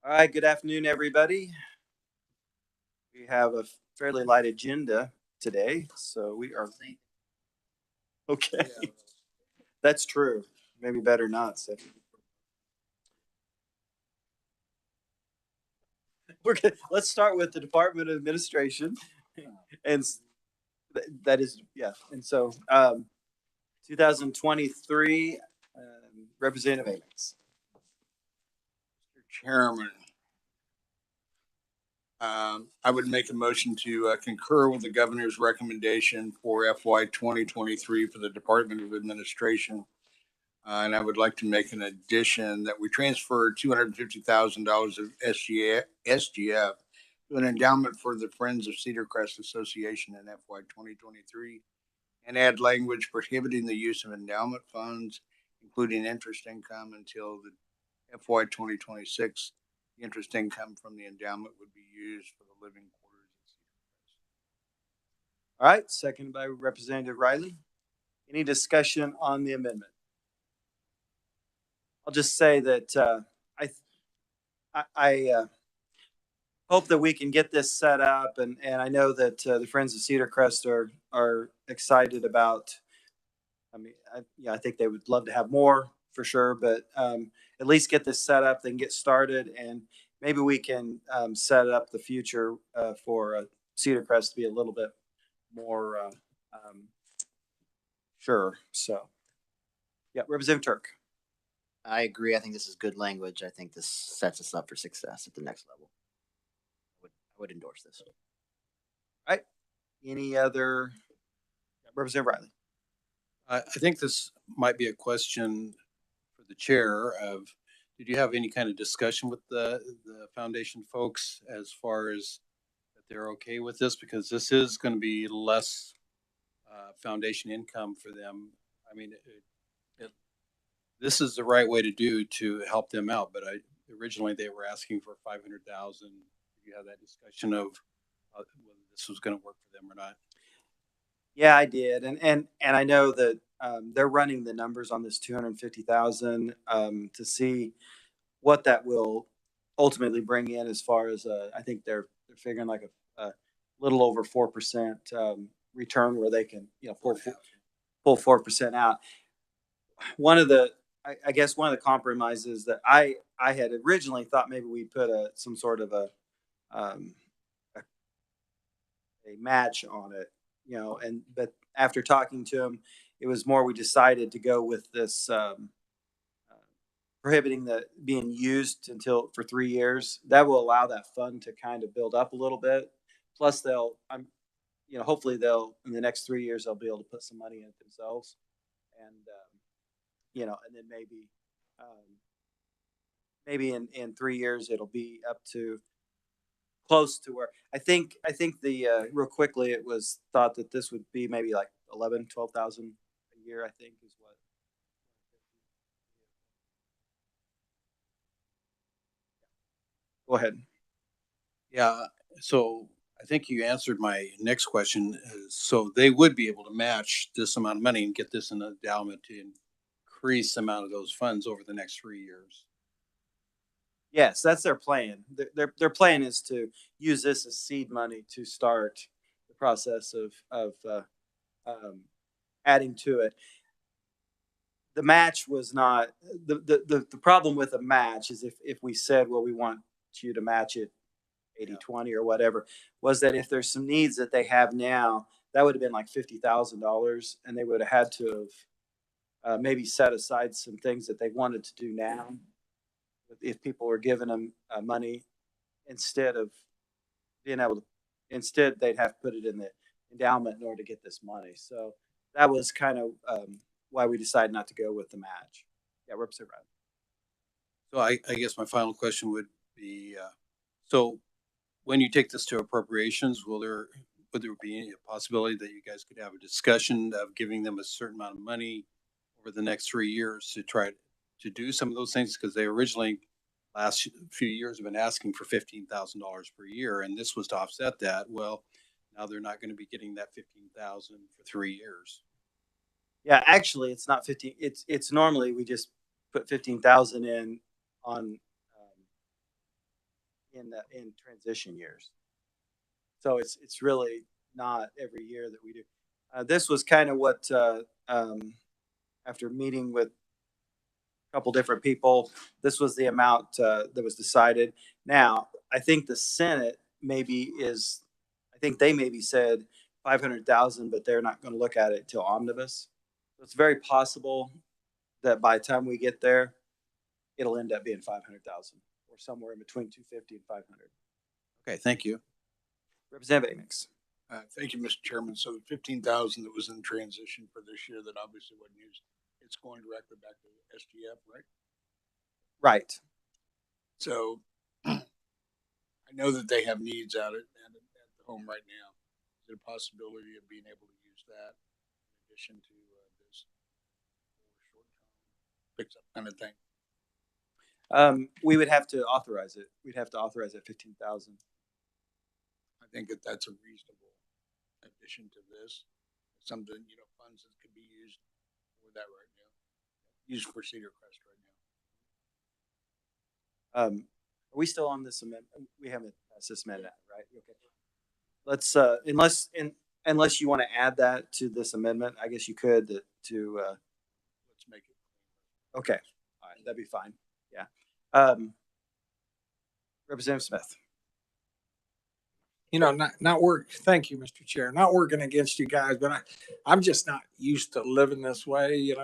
All right, good afternoon, everybody. We have a fairly light agenda today, so we are okay. That's true. Maybe better not say. Let's start with the Department of Administration, and that is yeah. And so, 2023, Representative Ames. Chairman, I would make a motion to concur with the governor's recommendation for FY 2023 for the Department of Administration. And I would like to make an addition that we transfer $250,000 of SGF to an endowment for the Friends of Cedar Crest Association in FY 2023 and add language prohibiting the use of endowment funds, including interest income, until the FY 2026. The interest income from the endowment would be used for the living quarters at Cedar Crest. All right, seconded by Representative Riley. Any discussion on the amendment? I'll just say that I hope that we can get this set up, and I know that the Friends of Cedar Crest are excited about. I mean, I think they would love to have more for sure, but at least get this set up, then get started, and maybe we can set up the future for Cedar Crest to be a little bit more sure. So, yeah, Representative Turk. I agree. I think this is good language. I think this sets us up for success at the next level. I would endorse this. All right. Any other? Representative Riley. I think this might be a question for the chair of, did you have any kind of discussion with the foundation folks as far as that they're okay with this? Because this is going to be less foundation income for them. I mean, this is the right way to do to help them out. But originally they were asking for 500,000. You had that discussion of whether this was going to work for them or not. Yeah, I did, and I know that they're running the numbers on this 250,000 to see what that will ultimately bring in as far as I think they're figuring like a little over 4% return where they can pull 4% out. One of the I guess one of the compromises that I had originally thought maybe we'd put some sort of a match on it, but after talking to him, it was more we decided to go with this prohibiting the being used until for 3 years. That will allow that fund to kind of build up a little bit. Plus, hopefully they'll in the next 3 years they'll be able to put some money in it themselves, and and then maybe in 3 years it'll be up to close to where I think the real quickly it was thought that this would be maybe like 12,000 a year, I think is what. Go ahead. Yeah. So I think you answered my next question. So they would be able to match this amount of money and get this in an endowment to increase the amount of those funds over the next 3 years. Yes, that's their plan. Their plan is to use this as seed money to start the process of adding to it. The match was not the problem with a match is if we said, well, we want you to match it 80-20 or whatever, was that if there's some needs that they have now, that would have been like $50,000, and they would have had to have maybe set aside some things that they wanted to do now. If people were giving them money instead of being able to, instead they'd have to put it in the endowment in order to get this money. So that was kind of why we decided not to go with the match. Yeah, Representative Riley. So I guess my final question would be, so when you take this to appropriations, would there be a possibility that you guys could have a discussion of giving them a certain amount of money over the next 3 years to try to do some of those things? Because they originally last few years have been asking for $15,000 per year, and this was to offset that. Well, now they're not going to be getting that $15,000 for 3 years. Yeah, actually, it's not 15. It's normally we just put 15,000 in on in transition years. So it's really not every year that we do. This was kind of what, after meeting with a couple different people, this was the amount that was decided. Now, I think the Senate I think they maybe said 500,000, but they're not going to look at it till omnibus. So it's very possible that by the time we get there, it'll end up being 500,000 or somewhere in between 250 and 500. Okay, thank you. Representative Amix. Thank you, Mr. Chairman. So the 15,000 that was in transition for this year that obviously wasn't used, it's going directly back to SGF, right? Right. So I know that they have needs at the home right now. Is there a possibility of being able to use that in addition to this short-term fix-up kind of thing? We would have to authorize it. We'd have to authorize it 15,000. I think that that's a reasonable addition to this. Something, funds that could be used for that right now. Used for Cedar Crest right now. Are we still on this amendment? We haven't passed this amendment, right? Okay. Let's, unless you want to add that to this amendment, I guess you could Let's make it. okay. All right. That'd be fine. Yeah. Representative Smith. Not work. Thank you, Mr. Chair. Not working against you guys, but I'm just not used to living this way.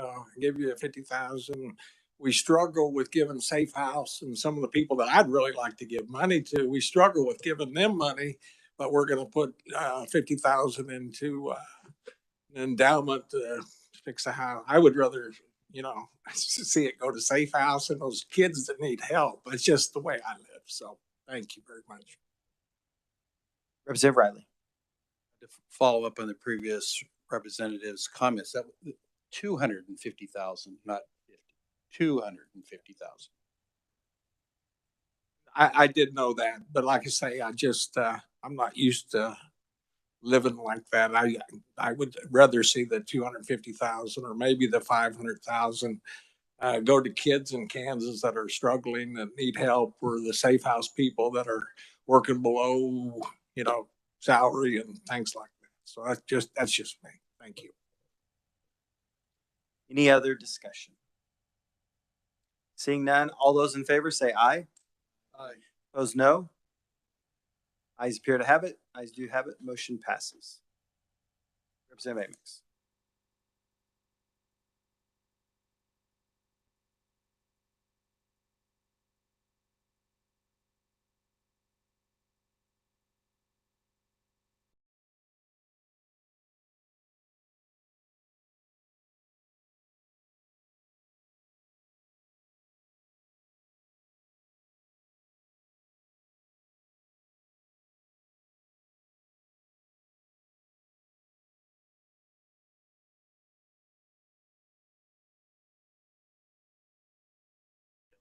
Give you 50,000. We struggle with giving Safe House and some of the people that I'd really like to give money to. We struggle with giving them money, but we're going to put 50,000 into an endowment to fix a house. I would rather, see it go to Safe House and those kids that need help. It's just the way I live. So thank you very much. Representative Riley. To follow up on the previous representative's comments, that 250,000, not 50, 250,000. I did know that, but like I say, I'm not used to living like that. I would rather see the 250,000 or maybe the 500,000 go to kids in Kansas that are struggling and need help, or the Safe House people that are working below, salary and things like that. So that's just me. Thank you. Any other discussion? Seeing none, all those in favor say aye. Aye. Opposed, no. Ayes appear to have it. Ayes do have it. Motion passes. Representative Amix.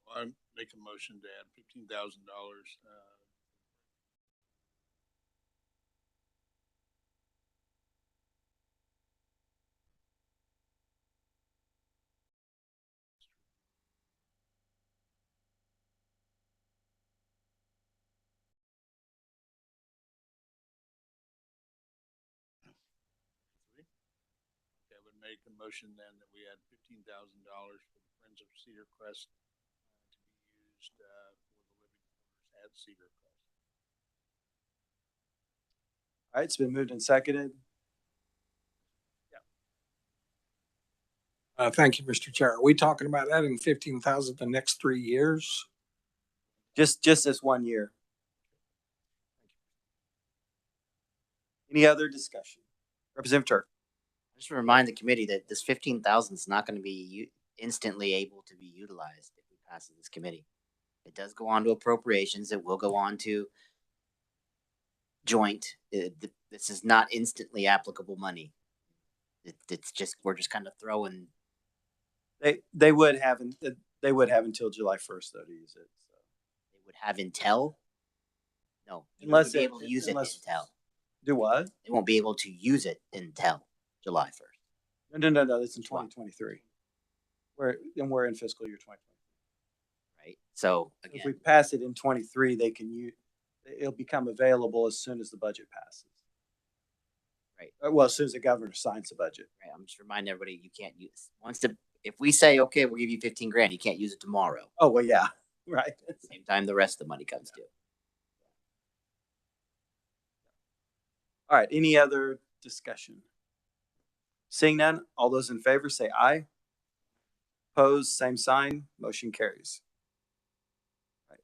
I make a motion to add $15,000. I would make a motion then that we add $15,000 for the Friends of Cedar Crest to be used for the living quarters at Cedar Crest. All right, it's been moved and seconded. Thank you, Mr. Chair. Are we talking about adding 15,000 the next 3 years? Just this 1 year. Any other discussion? Representative Turk. Just remind the committee that this 15,000 is not going to be instantly able to be utilized if we pass this committee. It does go on to appropriations. It will go on to joint. This is not instantly applicable money. We're just kind of throwing. They would have until July 1st though to use it. So. They would have until. No, Unless be able to use it until. Do what? They won't be able to use it until July 1st. No. It's in 2023. We're in fiscal year 2023. Right. So again, if we pass it in 23, they can use. it'll become available as soon as the budget passes. Right. Well, as soon as the governor signs the budget. Right, I'm just reminding everybody, you can't use, if we say, okay, we'll give you 15 grand, you can't use it tomorrow. Oh, well, yeah, right. Same time the rest of the money comes due. All right, any other discussion? Seeing none, all those in favor say aye. Opposed, same sign, motion carries. Right.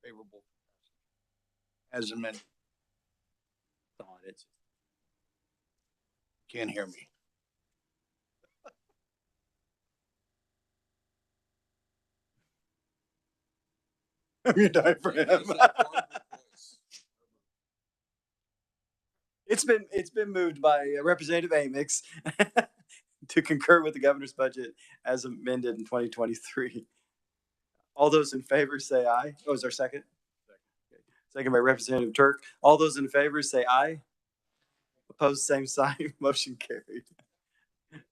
Favorable. As amended. Thought it's- Can't hear me. You're dying for him. It's been moved by Representative Amix to concur with the governor's budget as amended in 2023. All those in favor say aye. Oh, is there a second? Okay. Second by Representative Turk. All those in favor say aye. Opposed, same sign. Motion carried.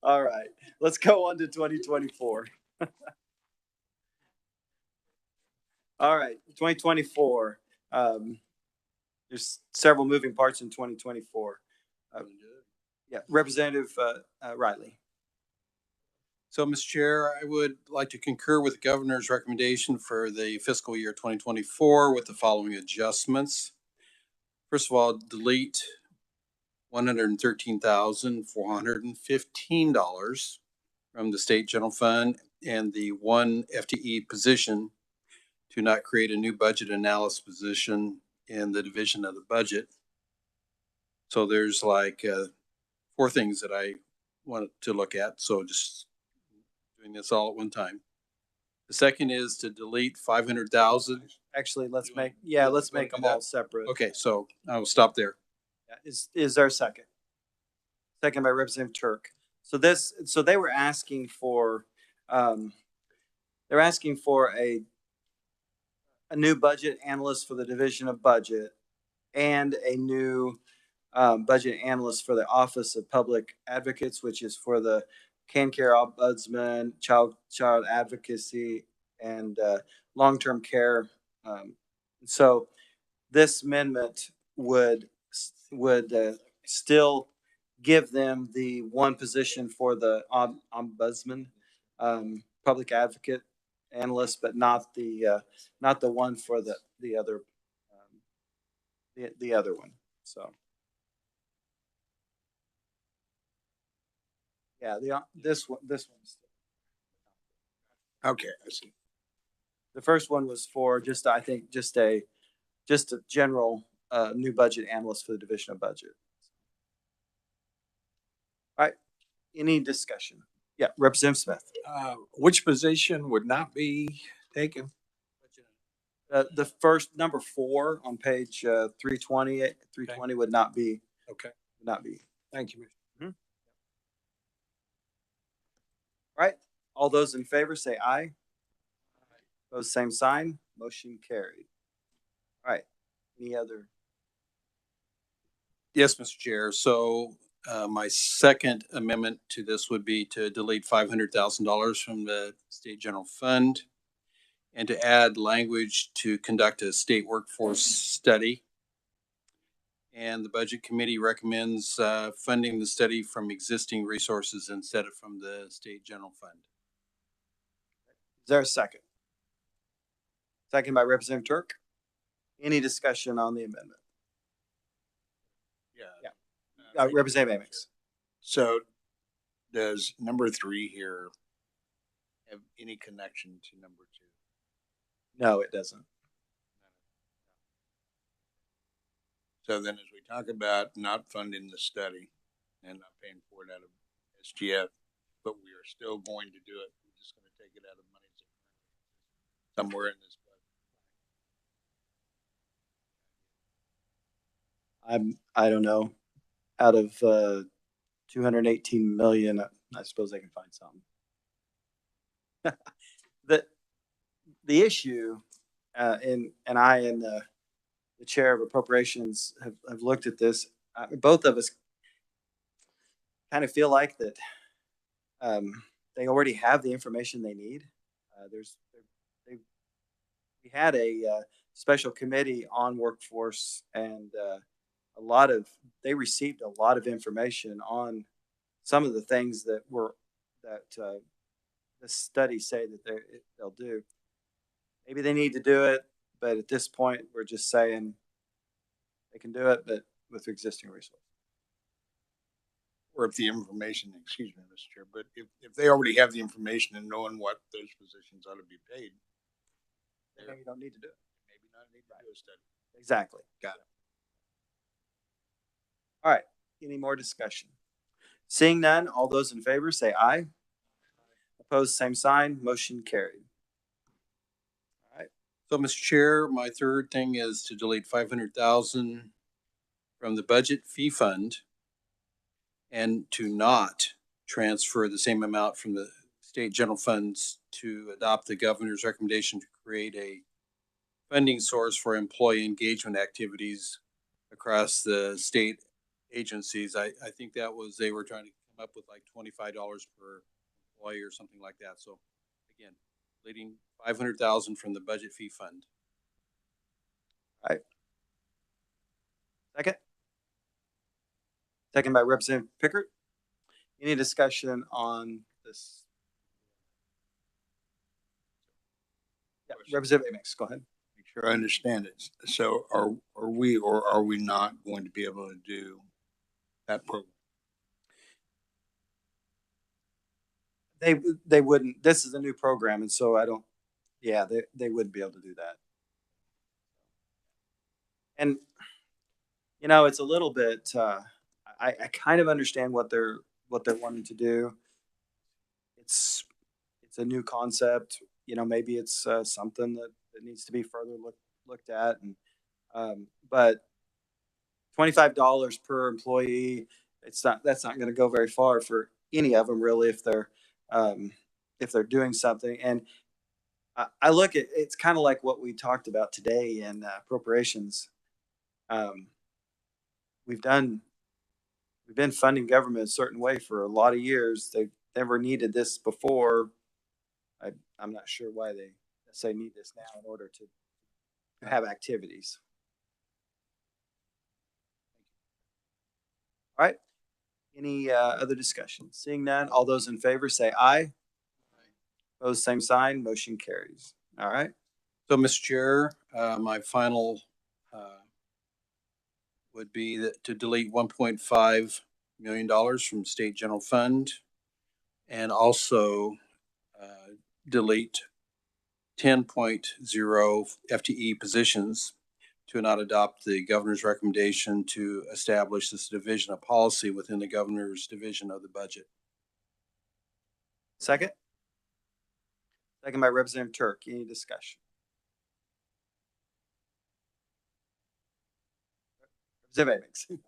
All right, let's go on to 2024. All right, 2024. There's several moving parts in 2024. Yeah, Representative Riley. So, Mr. Chair, I would like to concur with the governor's recommendation for the fiscal year 2024 with the following adjustments. First of all, delete $113,415 from the state general fund and the one FTE position to not create a new budget analysis position in the division of the budget. So there's like 4 things that I wanted to look at. So just doing this all at one time. The second is to delete 500,000. Actually, let's make wanna them do that? all separate. Okay, so I will stop there. Yeah, is there a second? Second by Representative Turk. So they were asking for, they're asking for a new budget analyst for the division of budget and a new budget analyst for the Office of Public Advocates, which is for the Care Ombudsman, child advocacy, and long-term care. So this amendment would still give them the one position for the ombudsman, public advocate analyst, but not the one for the other the other one. So yeah, this one's Okay, I see. the first one was for just a general new budget analyst for the division of budget. All right, any discussion? Yeah, Representative Smith. Which position would not be taken? The first number 4 on page 320 would not be. Okay, Would not be. thank you, Mr. All right, all those in favor say aye. Those same sign, motion carried. All right, any other? Yes, Mr. Chair. So my second amendment to this would be to delete $500,000 from the state general fund and to add language to conduct a state workforce study. And the budget committee recommends funding the study from existing resources instead of from the state general fund. Is there a second? Second by Representative Turk. Any discussion on the amendment? Yeah. Representative Amix. So does number 3 here have any connection to number 2? No, it doesn't. So then as we talk about not funding the study and not paying for it out of SGF, but we are still going to do it, we're just going to take it out of money somewhere in this budget. I don't know. Out of 218 million, I suppose they can find something. The issue, and I and the chair of appropriations have looked at this. Both of us kind of feel like that they already have the information they need. They, we had a special committee on workforce, and they received a lot of information on some of the things that the studies say that they'll do. Maybe they need to do it, but at this point, we're just saying they can do it, but with existing resources. Or if the information, excuse me, Mr. Chair, but if they already have the information and knowing what those positions ought to be paid, Maybe you don't need to do it. maybe not need to do a study. Exactly. Got it. All right. Any more discussion? Seeing none, all those in favor say aye. Opposed, same sign. Motion carried. All right. So, Mr. Chair, my third thing is to delete 500,000 from the budget fee fund and to not transfer the same amount from the state general funds to adopt the governor's recommendation to create a funding source for employee engagement activities across the state agencies. I think that was, they were trying to come up with like $25 per employee or something like that. So again, deleting 500,000 from the budget fee fund. All right. Second. Second by Representative Pickert. Any discussion on this? Yeah, Representative Amix, go ahead. Make sure I understand it. So are we or are we not going to be able to do that program? They wouldn't. This is a new program, and so I don't. Yeah, they wouldn't be able to do that. And you know, it's a little bit. I kind of understand what they're wanting to do. It's a new concept. You know, maybe it's something that needs to be further looked at. And but $25 per employee, that's not going to go very far for any of them really if they're doing something. And I look at it's kind of like what we talked about today in appropriations. We've been funding government a certain way for a lot of years. They've never needed this before. I'm not sure why they say need this now in order to have activities. All right. Any other discussion? Seeing none, all those in favor say aye. Opposed, same sign. Motion carries. All right. So, Mr. Chair, my final would be that to delete $1.5 million from state general fund and also delete 10.0 FTE positions to not adopt the governor's recommendation to establish this division of policy within the governor's division of the budget. Second. Second by Representative Turk. Any discussion? Representative Amix.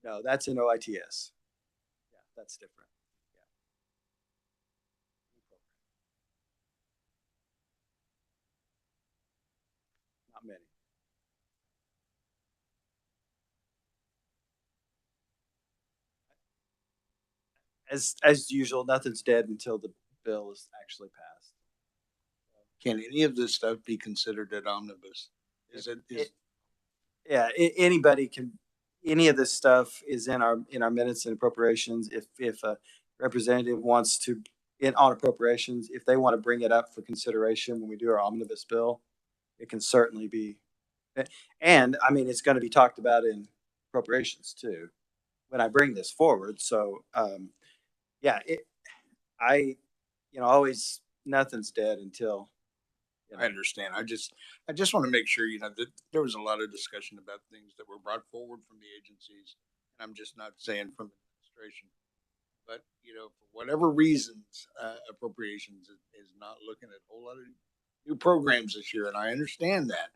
No, that's in OITS. Yeah, that's different. Yeah. Not many. As usual, nothing's dead until the bill is actually passed. Can any of this stuff be considered an omnibus? Yeah, anybody can. Any of this stuff is in our minutes and appropriations. If a representative wants to on appropriations, if they want to bring it up for consideration when we do our omnibus bill, it can certainly be. And I mean, it's going to be talked about in appropriations too when I bring this forward. So yeah, always nothing's dead until. I understand. I just want to make sure, that there was a lot of discussion about things that were brought forward from the agencies. And I'm just not saying from administration, but for whatever reasons, appropriations is not looking at a whole lot of new programs this year. And I understand that,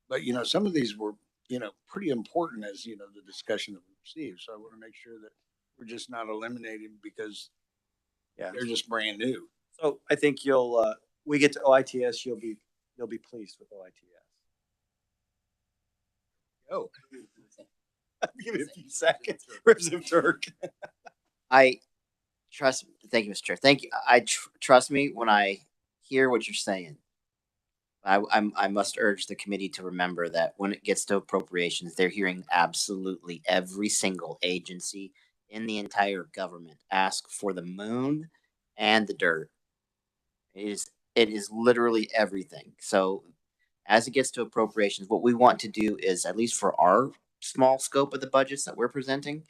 but some of these were pretty important as, the discussion that we received. So I want to make sure that we're just not eliminating because Yeah. they're just brand new. So I think we get to OITS, you'll be pleased with OITS. Oh, Give it a few seconds. Representative Turk. I trust. Thank you, Mr. Chair. Thank you. Trust me when I hear what you're saying. I must urge the committee to remember that when it gets to appropriations, they're hearing absolutely every single agency in the entire government ask for the moon and the dirt. It is literally everything. So as it gets to appropriations, what we want to do is, at least for our small scope of the budgets that we're presenting,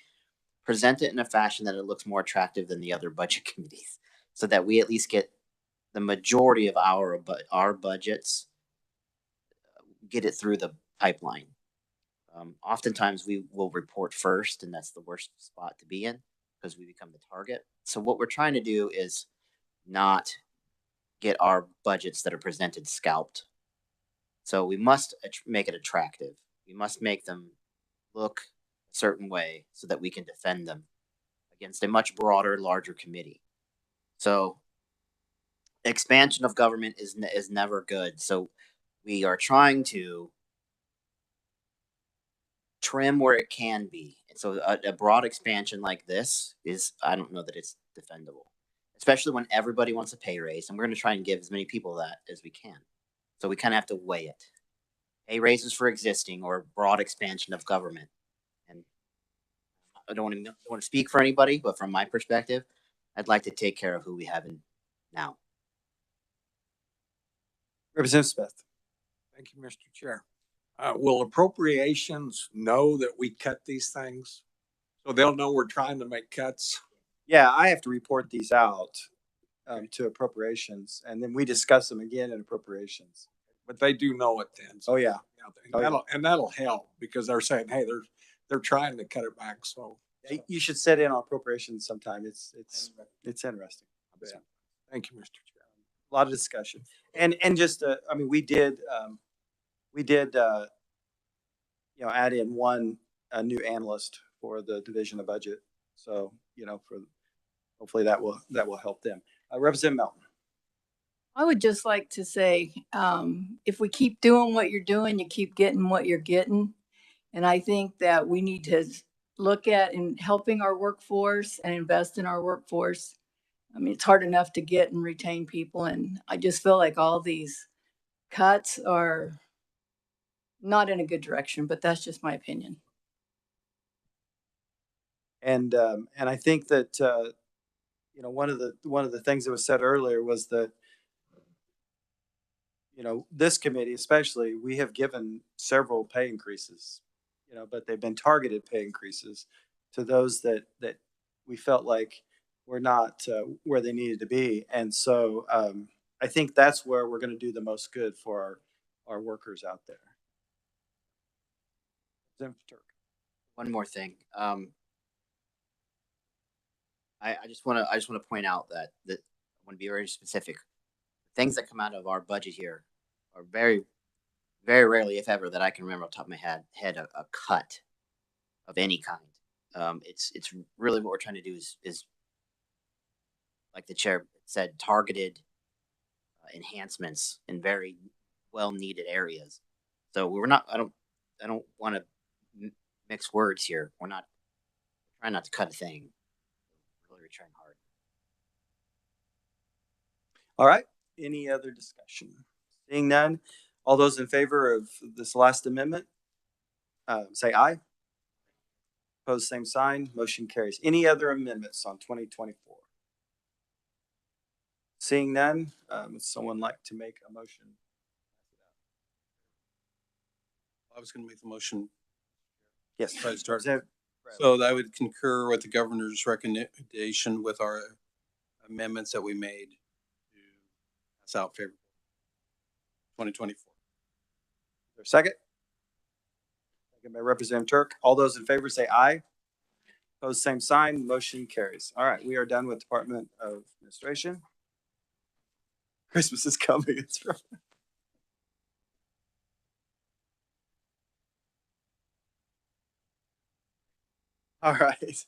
present it in a fashion that it looks more attractive than the other budget committees, so that we at least get the majority of our budgets, get it through the pipeline. Oftentimes we will report first, and that's the worst spot to be in because we become the target. So what we're trying to do is not get our budgets that are presented scalped. So we must make it attractive. We must make them look a certain way so that we can defend them against a much broader, larger committee. So expansion of government is never good. So we are trying to trim where it can be. And so a broad expansion like this is, I don't know that it's defendable, especially when everybody wants a pay raise, and we're going to try and give as many people that as we can. So we kind of have to weigh it. Pay raises for existing or broad expansion of government. And I don't want to speak for anybody, but from my perspective, I'd like to take care of who we have in now. Representative Smith. Thank you, Mr. Chair. Will appropriations know that we cut these things? So they'll know we're trying to make cuts? Yeah, I have to report these out to appropriations, and then we discuss them again in appropriations. But they do know it then. So Oh, yeah. that'll help because they're saying, hey, they're trying to cut it back. So You should sit in on appropriations sometime. It's interesting. yeah. Thank you, Mr. Chair. A lot of discussion, and just I mean, we did add in one new analyst for the division of budget. So for hopefully that will help them. Representative Melton. I would just like to say, if we keep doing what you're doing, you keep getting what you're getting. And I think that we need to look at in helping our workforce and invest in our workforce. I mean, it's hard enough to get and retain people. And I just feel like all these cuts are not in a good direction, but that's just my opinion. And I think that one of the things that was said earlier was that this committee especially, we have given several pay increases, but they've been targeted pay increases to those that we felt like were not where they needed to be. And so I think that's where we're going to do the most good for our workers out there. One more thing. I just want to point out that I want to be very specific. Things that come out of our budget here are very, very rarely, if ever, that I can remember off the top of my head a cut of any kind. It's really what we're trying to do is like the chair said, targeted enhancements in very well needed areas. So we're not. I don't want to mix words here. We're trying not to cut a thing. We're really trying hard. All right. Any other discussion? Seeing none, all those in favor of this last amendment, say aye. Opposed, same sign. Motion carries. Any other amendments on 2024? Seeing none, would someone like to make a motion? I was going to make the motion. Yes. Try to start. So I would concur with the governor's recommendation with our amendments that we made to pass out favorable 2024. Second? Second by Representative Turk. All those in favor say aye. Opposed, same sign. Motion carries. All right, we are done with Department of Administration. Christmas is coming. It's right. All right.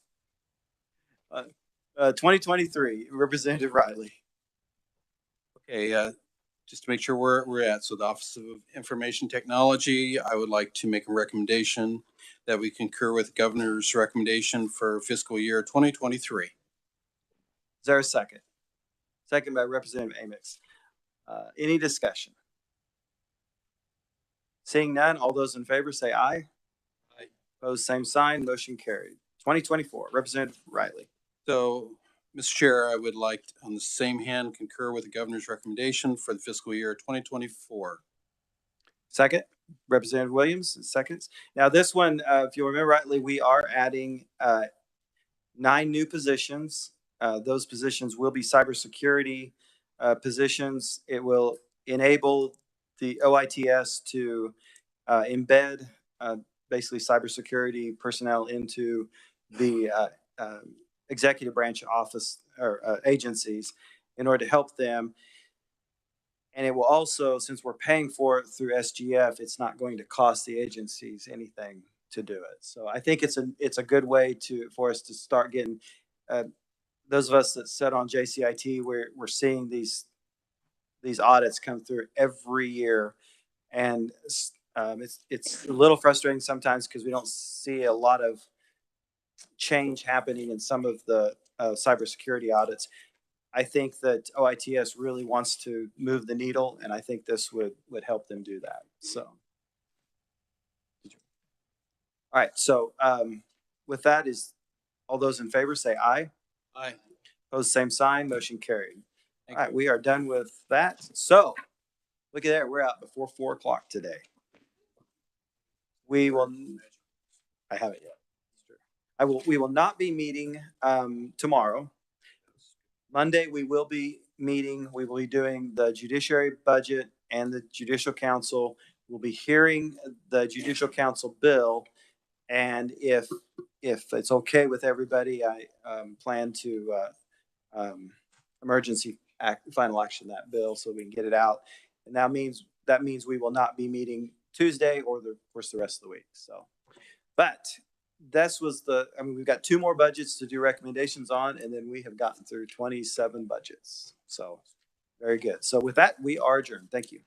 2023, Representative Riley. Okay, just to make sure we're at, so the Office of Information Technology, I would like to make a recommendation that we concur with the governor's recommendation for fiscal year 2023. Is there a second? Second by Representative Amix. Any discussion? Seeing none, all those in favor say aye. Aye. Opposed, same sign. Motion carried. 2024, Representative Riley. So, Mr. Chair, I would like, on the same hand, concur with the governor's recommendation for the fiscal year 2024. Second, Representative Williams, seconds. Now this one, if you remember rightly, we are adding 9 new positions. Those positions will be cybersecurity positions. It will enable the OITS to embed basically cybersecurity personnel into the executive branch office or agencies in order to help them. And it will also, since we're paying for it through SGF, it's not going to cost the agencies anything to do it. So I think it's a good way for us to start getting those of us that sit on JCIT. We're seeing these audits come through every year, and it's a little frustrating sometimes because we don't see a lot of change happening in some of the cybersecurity audits. I think that OITS really wants to move the needle, and I think this would help them do that. So, all right. So with that, is all those in favor say aye. Aye. Opposed, same sign. Motion carried. Thank All right, we are done with that. So look at that. We're out before 4 o'clock today. We will. I haven't yet. We will not be meeting tomorrow. Monday, we will be meeting. We will be doing the judiciary budget and the judicial council. We'll be hearing the judicial council bill. And if it's okay with everybody, I plan to emergency final action that bill so we can get it out. And that means we will not be meeting Tuesday or of course the rest of the week. So, but we've got 2 more budgets to do recommendations on, and then we have gotten through 27 budgets. So very good. So with that, we are adjourned. Thank you.